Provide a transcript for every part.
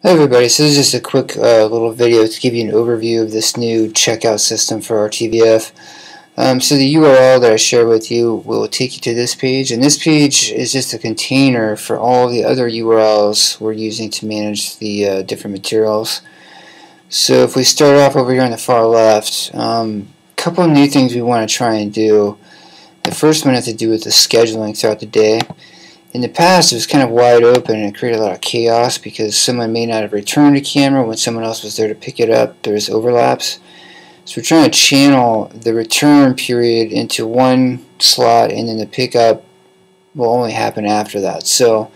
Hi everybody, so this is just a quick little video to give you an overview of this new checkout system for Rtvf. So the URL that I share with you will take you to this page, and this page is just a container for all the other URLs we're using to manage the different materials. So if we start off over here on the far left, a couple of new things we want to try and do. The first one has to do with the scheduling throughout the day. In the past, it was kind of wide open and it created a lot of chaos because someone may not have returned a camera when someone else was there to pick it up. There's overlaps. So we're trying to channel the return period into one slot, and then the pickup will only happen after that. So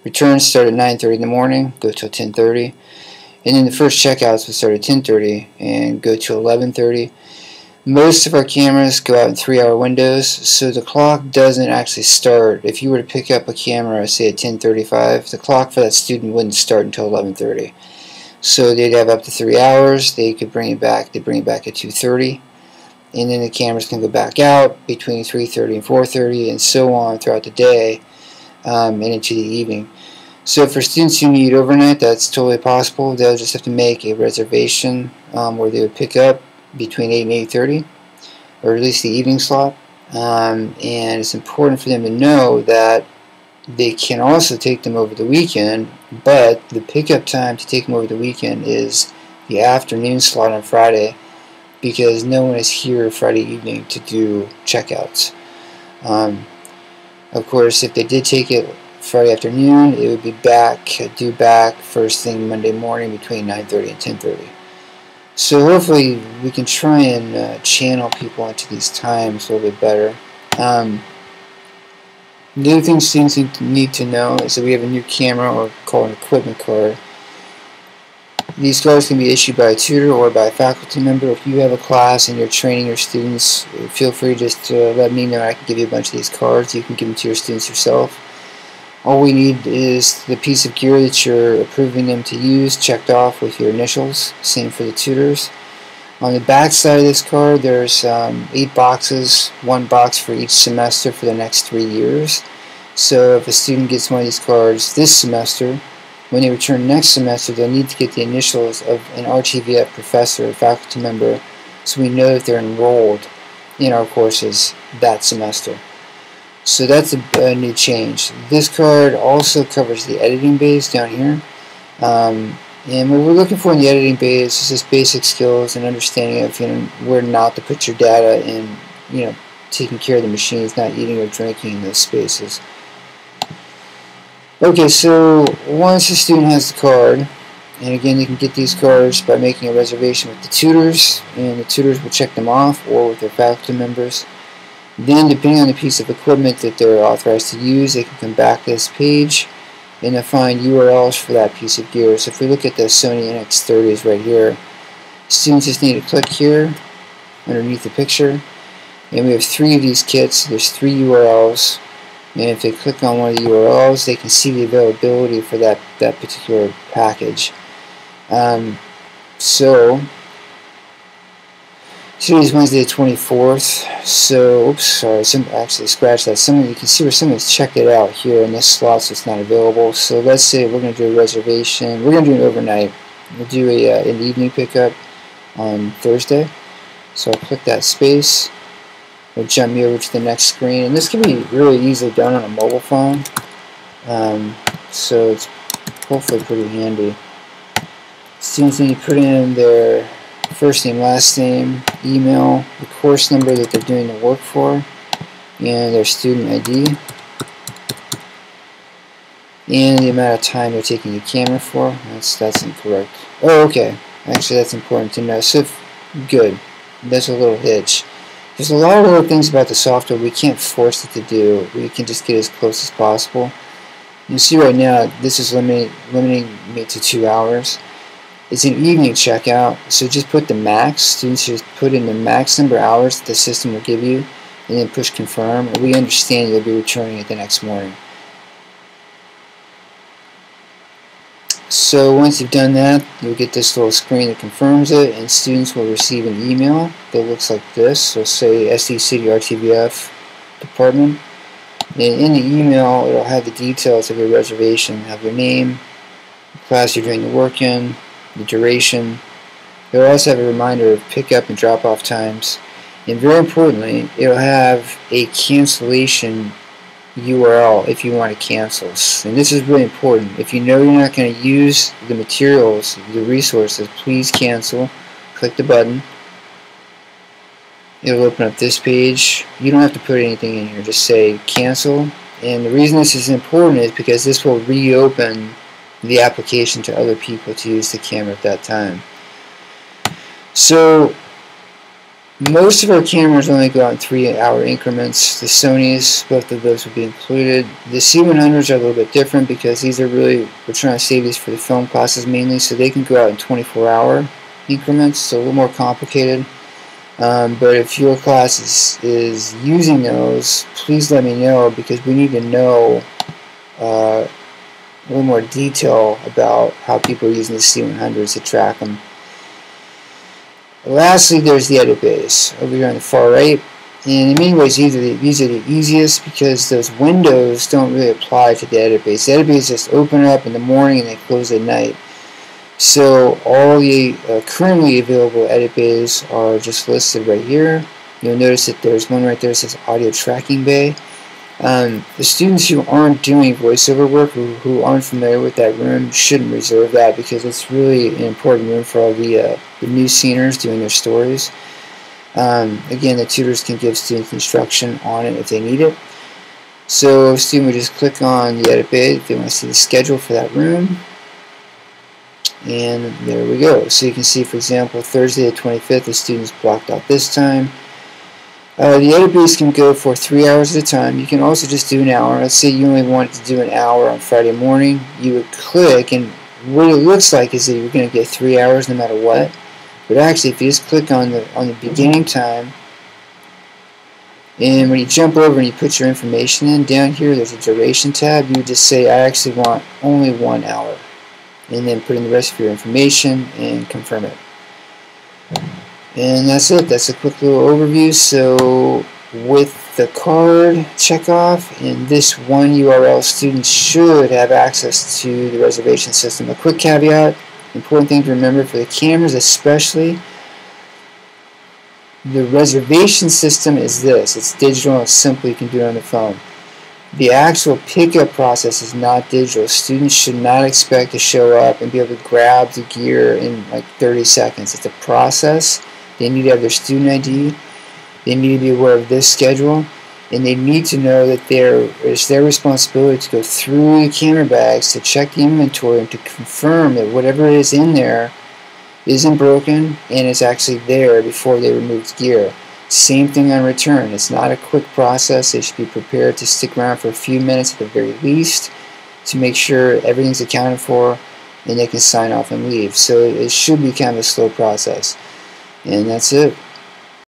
returns start at 9:30 in the morning, go till 10:30. And then the first checkouts will start at 10:30 and go to 11:30. Most of our cameras go out in 3-hour windows, so the clock doesn't actually start. If you were to pick up a camera, say at 10:35, the clock for that student wouldn't start until 11:30. So they'd have up to 3 hours. They could bring it back. They bring it back at 2:30, and then the cameras can go back out between 3:30 and 4:30, and so on throughout the day and into the evening. So for students who need overnight, that's totally possible. They'll just have to make a reservation where they would pick up between 8 and 8:30, or at least the evening slot. And it's important for them to know that they can also take them over the weekend, but the pickup time to take them over the weekend is the afternoon slot on Friday, because no one is here Friday evening to do checkouts. Of course, if they did take it Friday afternoon, it would be due back first thing Monday morning between 9:30 and 10:30. So hopefully we can try and channel people into these times a little bit better. The other thing students need to know is that we have a new camera, or called an equipment card. These cards can be issued by a tutor or by a faculty member. If you have a class and you're training your students, feel free just to let me know. I can give you a bunch of these cards. You can give them to your students yourself. All we need is the piece of gear that you're approving them to use checked off with your initials. Same for the tutors. On the back side of this card, there's 8 boxes, 1 box for each semester for the next 3 years. So if a student gets one of these cards this semester, when they return next semester, they'll need to get the initials of an Rtvf professor or faculty member, so we know that they're enrolled in our courses that semester. So that's a new change. This card also covers the editing bays down here. And what we're looking for in the editing bays is just basic skills and understanding of where not to put your data, and taking care of the machines, not eating or drinking in those spaces. Okay, so once the student has the card, and again, you can get these cards by making a reservation with the tutors, and the tutors will check them off, or with their faculty members. Then, depending on the piece of equipment that they're authorized to use, they can come back to this page and they'll find URLs for that piece of gear. So if we look at the Sony NX30s right here, students just need to click here underneath the picture, and we have 3 of these kits. There's 3 URLs, and if they click on one of the URLs, they can see the availability for that particular package. So today's Wednesday the 24th, so, oops, sorry, actually scratch that. You can see where someone's checked it out here in this slot, so it's not available. So let's say we're going to do a reservation. We're going to do an overnight. We'll do an evening pickup on Thursday. So I'll click that space. It'll jump me over to the next screen. And this can be really easily done on a mobile phone. So it's hopefully pretty handy. Students need to put in their first name, last name, email, the course number that they're doing the work for, and their student ID, and the amount of time they're taking the camera for. That's incorrect. Oh, okay. Actually, that's important to know. So, good. That's a little hitch. There's a lot of little things about the software we can't force it to do. We can just get as close as possible. You see right now, this is limiting me to 2 hours. It's an evening checkout, so just put the max. Students just put in the max number of hours that the system will give you, and then push confirm, and we understand you'll be returning it the next morning. So once you've done that, you'll get this little screen that confirms it, and students will receive an email that looks like this. So say SD City Rtvf Department, and in the email it'll have the details of your reservation, have your name, class you're doing the work in, the duration. It'll also have a reminder of pickup and drop-off times. And very importantly, it'll have a cancellation URL if you want to cancel. And this is really important. If you know you're not going to use the materials, the resources, please cancel. Click the button. It'll open up this page. You don't have to put anything in here. Just say cancel. And the reason this is important is because this will reopen the application to other people to use the camera at that time. So most of our cameras only go out in 3-hour increments. The Sonys, both of those will be included. The C100s are a little bit different because these are really, we're trying to save these for the film classes mainly, so they can go out in 24-hour increments, so a little more complicated. But if your class is using those, please let me know, because we need to know a little more detail about how people are using the C100s to track them. Lastly, there's the edit bays over here on the far right, and in many ways these are the easiest because those windows don't really apply to the edit bays. The edit bays just open up in the morning and they close at night. So all the currently available edit bays are just listed right here. You'll notice that there's one right there that says audio tracking bay. The students who aren't doing voiceover work, who aren't familiar with that room, shouldn't reserve that because it's really an important room for all the new sceners doing their stories. Again, the tutors can give students instruction on it if they need it. So a student would just click on the edit bay if they want to see the schedule for that room. And there we go. So you can see, for example, Thursday the 25th, the students blocked out this time. The edit bays can go for 3 hours at a time. You can also just do an hour. Let's say you only wanted to do an hour on Friday morning. You would click, and what it looks like is that you're going to get 3 hours no matter what. But actually, if you just click on the beginning time, and when you jump over and you put your information in, down here there's a duration tab. You would just say, I actually want only 1 hour. And then put in the rest of your information and confirm it. And that's it. That's a quick little overview. So with the card checkoff and this one URL, students should have access to the reservation system. A quick caveat, important thing to remember for the cameras especially, the reservation system is this. It's digital and it's simple. You can do it on the phone. The actual pickup process is not digital. Students should not expect to show up and be able to grab the gear in like 30 seconds. It's a process. They need to have their student ID. They need to be aware of this schedule. And they need to know that it's their responsibility to go through the camera bags to check the inventory and to confirm that whatever is in there isn't broken and is actually there before they remove the gear. Same thing on return. It's not a quick process. They should be prepared to stick around for a few minutes at the very least to make sure everything's accounted for and they can sign off and leave. So it should be kind of a slow process. And that's it.